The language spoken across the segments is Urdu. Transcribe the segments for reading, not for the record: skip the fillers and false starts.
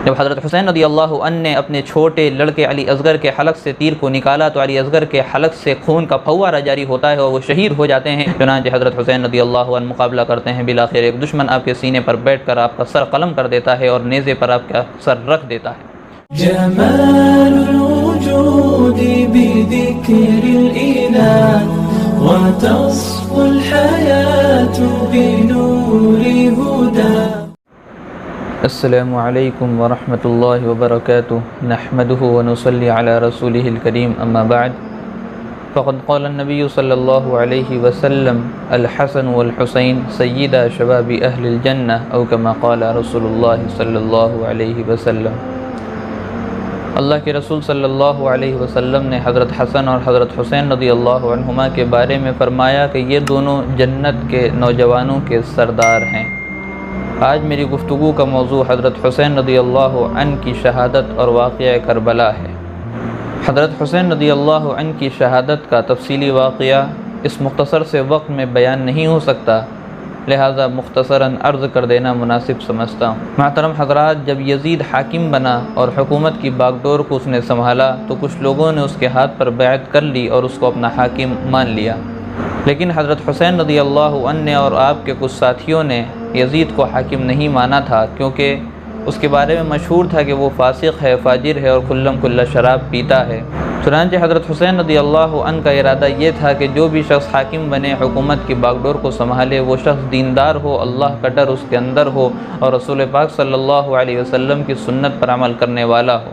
جب حضرت حسین رضی اللہ عنہ نے اپنے چھوٹے لڑکے علی اصغر کے حلق سے تیر کو نکالا تو علی اصغر کے حلق سے خون کا پھوارہ جاری ہوتا ہے اور وہ شہید ہو جاتے ہیں۔ چنانچہ حضرت حسین رضی اللہ عنہ مقابلہ کرتے ہیں، بالآخر ایک دشمن آپ کے سینے پر بیٹھ کر آپ کا سر قلم کر دیتا ہے اور نیزے پر آپ کا سر رکھ دیتا ہے۔ جمال الوجود بذكر الإله وتصفو الحياة بنور هدى۔ السلام علیکم ورحمۃ اللہ وبرکاتہ، نحمده ونصلی علی رسولہ الکریم، اما بعد فقد قال النبی صلی اللہ علیہ وسلم الحسن والحسین سیدا شباب اہل الجنہ او کما قال رسول اللہ صلی اللہ علیہ وسلم۔ اللہ کے رسول صلی اللہ علیہ وسلم نے حضرت حسن اور حضرت حسین رضی اللہ عنہما کے بارے میں فرمایا کہ یہ دونوں جنت کے نوجوانوں کے سردار ہیں۔ آج میری گفتگو کا موضوع حضرت حسین رضی اللہ عنہ کی شہادت اور واقعہ کربلا ہے۔ حضرت حسین رضی اللہ عنہ کی شہادت کا تفصیلی واقعہ اس مختصر سے وقت میں بیان نہیں ہو سکتا، لہٰذا مختصراً عرض کر دینا مناسب سمجھتا ہوں۔ محترم حضرات، جب یزید حاکم بنا اور حکومت کی باغ ڈور کو اس نے سنبھالا تو کچھ لوگوں نے اس کے ہاتھ پر بیعت کر لی اور اس کو اپنا حاکم مان لیا، لیکن حضرت حسین رضی اللہ عنہ نے اور آپ کے کچھ ساتھیوں نے یزید کو حاکم نہیں مانا تھا، کیونکہ اس کے بارے میں مشہور تھا کہ وہ فاسق ہے، فاجر ہے اور کھلم کھلا شراب پیتا ہے۔ چنانچہ حضرت حسین رضی اللہ عنہ کا ارادہ یہ تھا کہ جو بھی شخص حاکم بنے، حکومت کی باغ ڈور کو سنبھالے، وہ شخص دیندار ہو، اللہ کا ڈر اس کے اندر ہو اور رسول پاک صلی اللہ علیہ وسلم کی سنت پر عمل کرنے والا ہو۔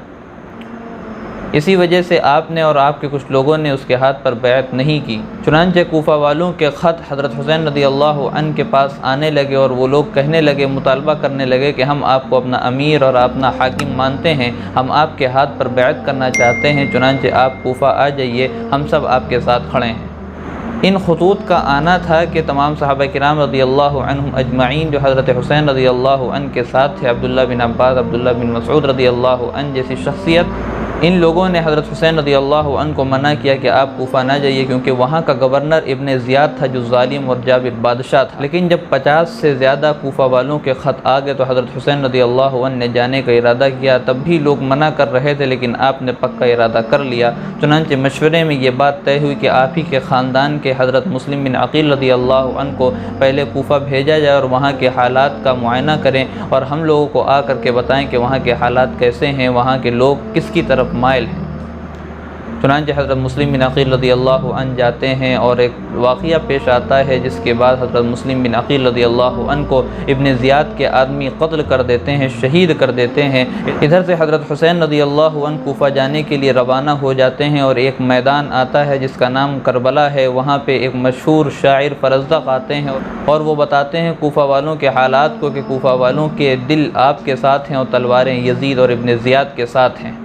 اسی وجہ سے آپ نے اور آپ کے کچھ لوگوں نے اس کے ہاتھ پر بیعت نہیں کی۔ چنانچہ کوفہ والوں کے خط حضرت حسین رضی اللہ عنہ کے پاس آنے لگے اور وہ لوگ کہنے لگے، مطالبہ کرنے لگے کہ ہم آپ کو اپنا امیر اور اپنا حاکم مانتے ہیں، ہم آپ کے ہاتھ پر بیعت کرنا چاہتے ہیں، چنانچہ آپ کوفہ آ جائیے، ہم سب آپ کے ساتھ کھڑے ہیں۔ ان خطوط کا آنا تھا کہ تمام صحابہ کرام رضی اللہ عنہم اجمعین جو حضرت حسین رضی اللہ عنہ کے ساتھ تھے، عبداللہ بن عباس، عبداللہ بن مسعود رضی اللہ عنہ جیسی شخصیت، ان لوگوں نے حضرت حسین رضی اللہ عنہ کو منع کیا کہ آپ کوفہ نہ جائیے، کیونکہ وہاں کا گورنر ابن زیاد تھا جو ظالم اور جابر بادشاہ تھا۔ لیکن جب 50 سے زیادہ کوفہ والوں کے خط آ گئے تو حضرت حسین رضی اللہ عنہ نے جانے کا ارادہ کیا، تب بھی لوگ منع کر رہے تھے، لیکن آپ نے پکا ارادہ کر لیا۔ چنانچہ مشورے میں یہ بات طے ہوئی کہ آپ ہی کے خاندان کے حضرت مسلم بن عقیل رضی اللہ عنہ کو پہلے کوفہ بھیجا جائے اور وہاں کے حالات کا معائنہ کریں اور ہم لوگوں کو آ کر کے بتائیں کہ وہاں کے حالات کیسے ہیں، وہاں کے لوگ کس کی طرف مائل ہیں۔ چنانچہ حضرت مسلم بن عقیل رضی اللہ عنہ جاتے ہیں اور ایک واقعہ پیش آتا ہے جس کے بعد حضرت مسلم بن عقیل رضی اللہ عنہ کو ابن زیاد کے آدمی قتل کر دیتے ہیں، شہید کر دیتے ہیں۔ ادھر سے حضرت حسین رضی اللہ عنہ کوفہ جانے کے لیے روانہ ہو جاتے ہیں اور ایک میدان آتا ہے جس کا نام کربلا ہے، وہاں پہ ایک مشہور شاعر فرزدق آتے ہیں اور وہ بتاتے ہیں کوفہ والوں کے حالات کو کہ کوفہ والوں کے دل آپ کے ساتھ ہیں اور تلواریں یزید اور ابن زیاد کے ساتھ ہیں۔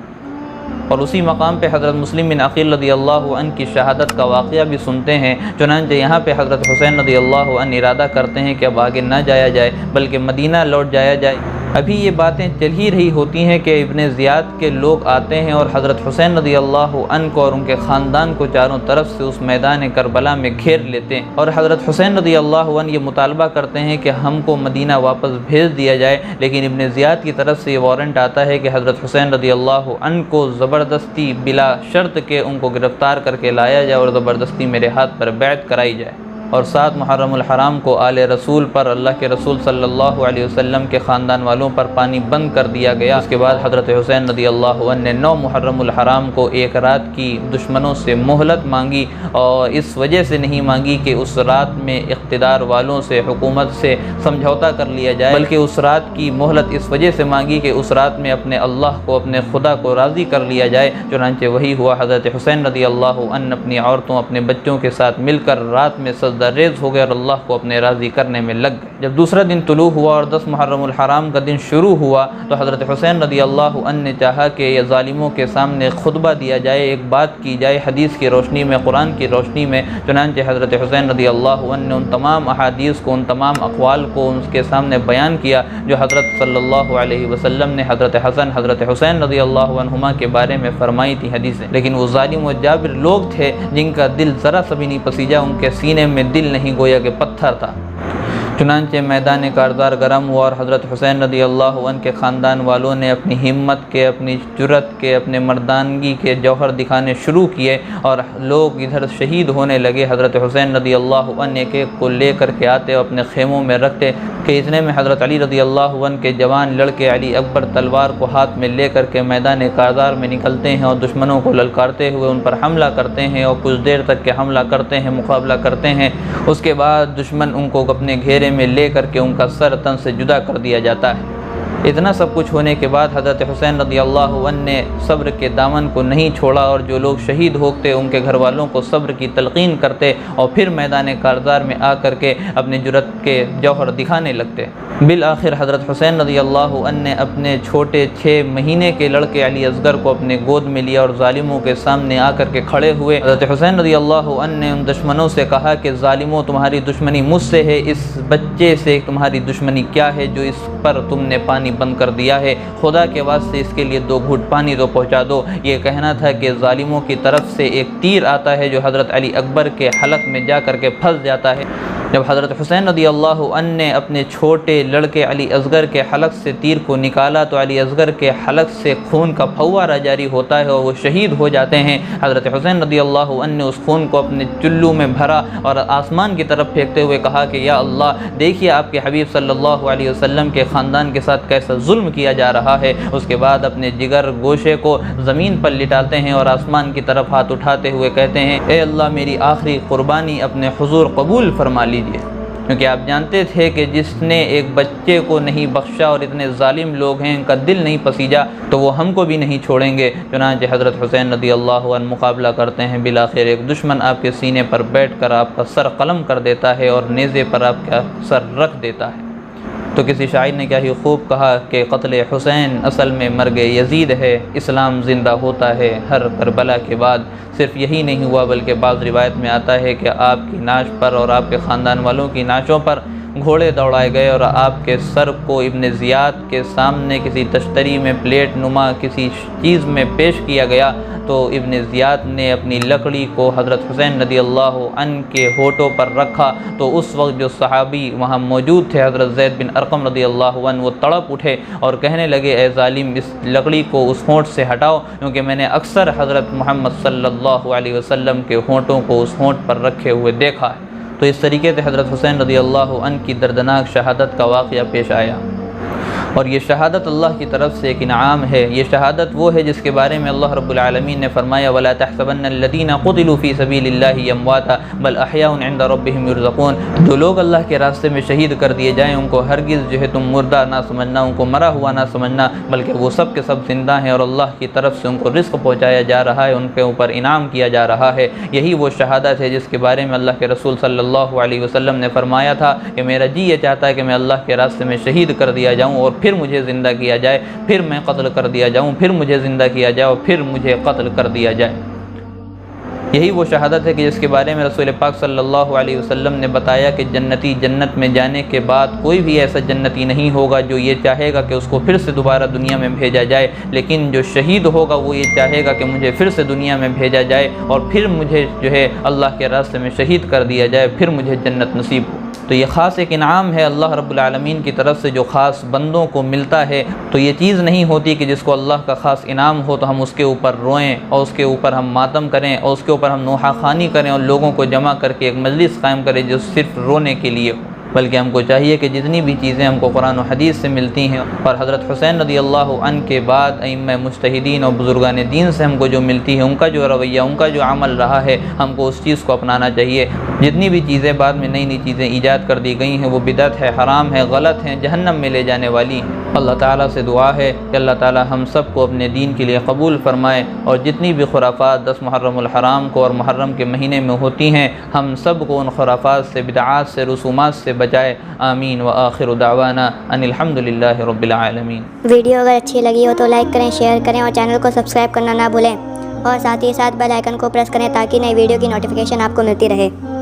اور اسی مقام پہ حضرت مسلم بن عقیل رضی اللہ عنہ کی شہادت کا واقعہ بھی سنتے ہیں۔ چنانچہ یہاں پہ حضرت حسین رضی اللہ عنہ ارادہ کرتے ہیں کہ اب آگے نہ جایا جائے بلکہ مدینہ لوٹ جایا جائے۔ ابھی یہ باتیں چل ہی رہی ہوتی ہیں کہ ابن زیاد کے لوگ آتے ہیں اور حضرت حسین رضی اللہ عنہ کو اور ان کے خاندان کو چاروں طرف سے اس میدان کربلا میں گھیر لیتے ہیں اور حضرت حسین رضی اللہ عنہ یہ مطالبہ کرتے ہیں کہ ہم کو مدینہ واپس بھیج دیا جائے، لیکن ابن زیاد کی طرف سے یہ وارنٹ آتا ہے کہ حضرت حسین رضی اللہ عنہ کو زبردستی بلا شرط کے ان کو گرفتار کر کے لایا جائے اور زبردستی میرے ہاتھ پر بیعت کرائی جائے۔ اور 7 محرم الحرام کو آل رسول پر، اللہ کے رسول صلی اللہ علیہ وسلم کے خاندان والوں پر پانی بند کر دیا گیا۔ اس کے بعد حضرت حسین رضی اللہ عنہ نے 9 محرم الحرام کو ایک رات کی دشمنوں سے مہلت مانگی، اور اس وجہ سے نہیں مانگی کہ اس رات میں اقتدار والوں سے، حکومت سے سمجھوتا کر لیا جائے، بلکہ اس رات کی مہلت اس وجہ سے مانگی کہ اس رات میں اپنے اللہ کو، اپنے خدا کو راضی کر لیا جائے۔ چنانچہ وہی ہوا، حضرت حسین رضی اللہ عنہ اپنی عورتوں، اپنے بچوں کے ساتھ مل کر رات میں سجدہ ریز ہو گئے اور اللہ کو اپنے راضی کرنے میں لگ گئے۔ جب دوسرا دن طلوع ہوا اور 10 محرم الحرام کا دن شروع ہوا تو حضرت حسین رضی اللہ عنہ نے چاہا کہ یہ ظالموں کے سامنے خطبہ دیا جائے، ایک بات کی جائے حدیث کی روشنی میں، قرآن کی روشنی میں۔ چنانچہ حضرت حسین رضی اللہ عنہ نے ان تمام احادیث کو، ان تمام اقوال کو ان کے سامنے بیان کیا جو حضرت صلی اللہ علیہ وسلم نے حضرت حسن، حضرت حسین رضی اللہ عنہما کے بارے میں فرمائی تھی حدیثیں۔ لیکن وہ ظالم و جابر لوگ تھے جن کا دل ذرا سا بھی نہیں پسیجا، ان کے سینے میں دل نہیں، گویا کہ پتھر تھا۔ چنانچہ میدان کارزار گرم ہوا اور حضرت حسین رضی اللہ عنہ کے خاندان والوں نے اپنی ہمت کے، اپنی جرأت کے، اپنے مردانگی کے جوہر دکھانے شروع کیے اور لوگ ادھر شہید ہونے لگے۔ حضرت حسین رضی اللہ عنہ ایک ایک کو لے کر کے آتے اور اپنے خیموں میں رکھتے کہ اتنے میں حضرت علی رضی اللہ عنہ کے جوان لڑکے علی اکبر تلوار کو ہاتھ میں لے کر کے میدان کارزار میں نکلتے ہیں اور دشمنوں کو للکارتے ہوئے ان پر حملہ کرتے ہیں اور کچھ دیر تک کے حملہ کرتے ہیں، مقابلہ کرتے ہیں۔ اس کے بعد دشمن ان کو اپنے گھیرے میں لے کر کے ان کا سر تن سے جدا کر دیا جاتا ہے۔ اتنا سب کچھ ہونے کے بعد حضرت حسین رضی اللہ عنہ نے صبر کے دامن کو نہیں چھوڑا اور جو لوگ شہید ہوتے ان کے گھر والوں کو صبر کی تلقین کرتے اور پھر میدان کارزار میں آ کر کے اپنی جرأت کے جوہر دکھانے لگتے۔ بالآخر حضرت حسین رضی اللہ عنہ نے اپنے چھوٹے 6 مہینے کے لڑکے علی اصغر کو اپنے گود میں لیا اور ظالموں کے سامنے آ کر کے کھڑے ہوئے۔ حضرت حسین رضی اللہ عنہ نے ان دشمنوں سے کہا کہ ظالموں، تمہاری دشمنی مجھ سے ہے، اس بچے سے تمہاری دشمنی کیا ہے جو اس پر تم نے پانی بند کر دیا ہے؟ خدا کے واسطے اس کے لیے 2 گھونٹ پانی تو پہنچا دو۔ یہ کہنا تھا کہ ظالموں کی طرف سے ایک تیر آتا ہے جو حضرت علی اکبر کے حلق میں جا کر کے پھنس جاتا ہے۔ جب حضرت حسین رضی اللہ عنہ نے اپنے چھوٹے لڑکے علی اصغر کے حلق سے تیر کو نکالا تو علی اصغر کے حلق سے خون کا پھوارہ جاری ہوتا ہے اور وہ شہید ہو جاتے ہیں۔ حضرت حسین رضی اللہ عنہ نے اس خون کو اپنے چلو میں بھرا اور آسمان کی طرف پھینکتے ہوئے کہا کہ یا اللہ، دیکھیے آپ کے حبیب صلی اللہ علیہ وسلم کے خاندان کے ساتھ کیسا ظلم کیا جا رہا ہے۔ اس کے بعد اپنے جگر گوشے کو زمین پر لٹاتے ہیں اور آسمان کی طرف ہاتھ اٹھاتے ہوئے کہتے ہیں اے اللہ، میری آخری قربانی اپنے حضور قبول فرما لیجیے، کیونکہ آپ جانتے تھے کہ جس نے ایک بچے کو نہیں بخشا اور اتنے ظالم لوگ ہیں ان کا دل نہیں پسیجا تو وہ ہم کو بھی نہیں چھوڑیں گے۔ چنانچہ حضرت حسین رضی اللہ عنہ مقابلہ کرتے ہیں۔ بالآخر ایک دشمن آپ کے سینے پر بیٹھ کر آپ کا سر قلم کر دیتا ہے اور نیزے پر آپ کا سر رکھ دیتا ہے۔ تو کسی شاعر نے کیا ہی خوب کہا کہ قتل حسین اصل میں مرگ یزید ہے، اسلام زندہ ہوتا ہے ہر کربلا کے بعد۔ صرف یہی نہیں ہوا بلکہ بعض روایت میں آتا ہے کہ آپ کی نعش پر اور آپ کے خاندان والوں کی نعشوں پر گھوڑے دوڑائے گئے اور آپ کے سر کو ابن زیاد کے سامنے کسی تشتری میں پلیٹ نما کسی چیز میں پیش کیا گیا تو ابن زیاد نے اپنی لکڑی کو حضرت حسین رضی اللہ عنہ کے ہونٹوں پر رکھا تو اس وقت جو صحابی وہاں موجود تھے حضرت زید بن ارقم رضی اللہ عنہ وہ تڑپ اٹھے اور کہنے لگے اے ظالم، اس لکڑی کو اس ہونٹ سے ہٹاؤ، کیونکہ میں نے اکثر حضرت محمد صلی اللہ علیہ وسلم کے ہونٹوں کو اس ہونٹ پر رکھے ہوئے دیکھا ہے۔ تو اس طریقے سے حضرت حسین رضی اللہ عنہ کی دردناک شہادت کا واقعہ پیش آیا، اور یہ شہادت اللہ کی طرف سے ایک انعام ہے۔ یہ شہادت وہ ہے جس کے بارے میں اللہ رب العالمین نے فرمایا وَلَا تَحْسَبَنَّ الَّذِينَ قُتِلُوا فِي سَبِيلِ اللَّهِ أَمْوَاتًا بَلْ أَحْيَاءٌ عِندَ رَبِّهِمْ يُرْزَقُونَ۔ جو لوگ اللہ کے راستے میں شہید کر دیے جائیں ان کو ہرگز جو ہے تم مردہ نہ سمجھنا، ان کو مرا ہوا نہ سمجھنا، بلکہ وہ سب کے سب زندہ ہیں اور اللہ کی طرف سے ان کو رزق پہنچایا جا رہا ہے، ان کے اوپر انعام کیا جا رہا ہے۔ یہی وہ شہادت ہے جس کے بارے میں اللہ کے رسول صلی اللہ علیہ وسلم نے فرمایا تھا کہ میرا جی یہ چاہتا ہے کہ میں اللہ کے راستے میں شہید کر دیا جاؤں اور پھر مجھے زندہ کیا جائے، پھر میں قتل کر دیا جاؤں، پھر مجھے زندہ کیا جائے اور پھر مجھے قتل کر دیا جائے۔ یہی وہ شہادت ہے کہ جس کے بارے میں رسول پاک صلی اللہ علیہ وسلم نے بتایا کہ جنتی جنت میں جانے کے بعد کوئی بھی ایسا جنتی نہیں ہوگا جو یہ چاہے گا کہ اس کو پھر سے دوبارہ دنیا میں بھیجا جائے، لیکن جو شہید ہوگا وہ یہ چاہے گا کہ مجھے پھر سے دنیا میں بھیجا جائے اور پھر مجھے جو ہے اللہ کے راستے میں شہید کر دیا جائے، پھر مجھے جنت نصیب ہو۔ تو یہ خاص ایک انعام ہے اللہ رب العالمین کی طرف سے جو خاص بندوں کو ملتا ہے۔ تو یہ چیز نہیں ہوتی کہ جس کو اللہ کا خاص انعام ہو تو ہم اس کے اوپر روئیں اور اس کے اوپر ہم ماتم کریں اور اس کے اوپر ہم نوحہ خوانی کریں اور لوگوں کو جمع کر کے ایک مجلس قائم کریں جو صرف رونے کے لیے ہو، بلکہ ہم کو چاہیے کہ جتنی بھی چیزیں ہم کو قرآن و حدیث سے ملتی ہیں اور حضرت حسین رضی اللہ عنہ کے بعد ائمہ مجتہدین اور بزرگان دین سے ہم کو جو ملتی ہے، ان کا جو رویہ، ان کا جو عمل رہا ہے، ہم کو اس چیز کو اپنانا چاہیے۔ جتنی بھی چیزیں بعد میں نئی نئی چیزیں ایجاد کر دی گئی ہیں وہ بدعت ہے، حرام ہے، غلط ہیں، جہنم میں لے جانے والی ہیں۔ اللہ تعالیٰ سے دعا ہے کہ اللہ تعالیٰ ہم سب کو اپنے دین کے لیے قبول فرمائے اور جتنی بھی خرافات 10 محرم الحرام کو اور محرم کے مہینے میں ہوتی ہیں ہم سب کو ان خرافات سے، بدعات سے، رسومات سے بچائے۔ آمین وآخر دعوانا ان الحمد للہ رب العالمین۔ ویڈیو اگر اچھی لگی ہو تو لائک کریں، شیئر کریں اور چینل کو سبسکرائب کرنا نہ بھولیں، اور ساتھ ہی ساتھ بیل آئیکن کو پریس کریں تاکہ نئی ویڈیو کی نوٹیفیکیشن آپ کو ملتی رہے۔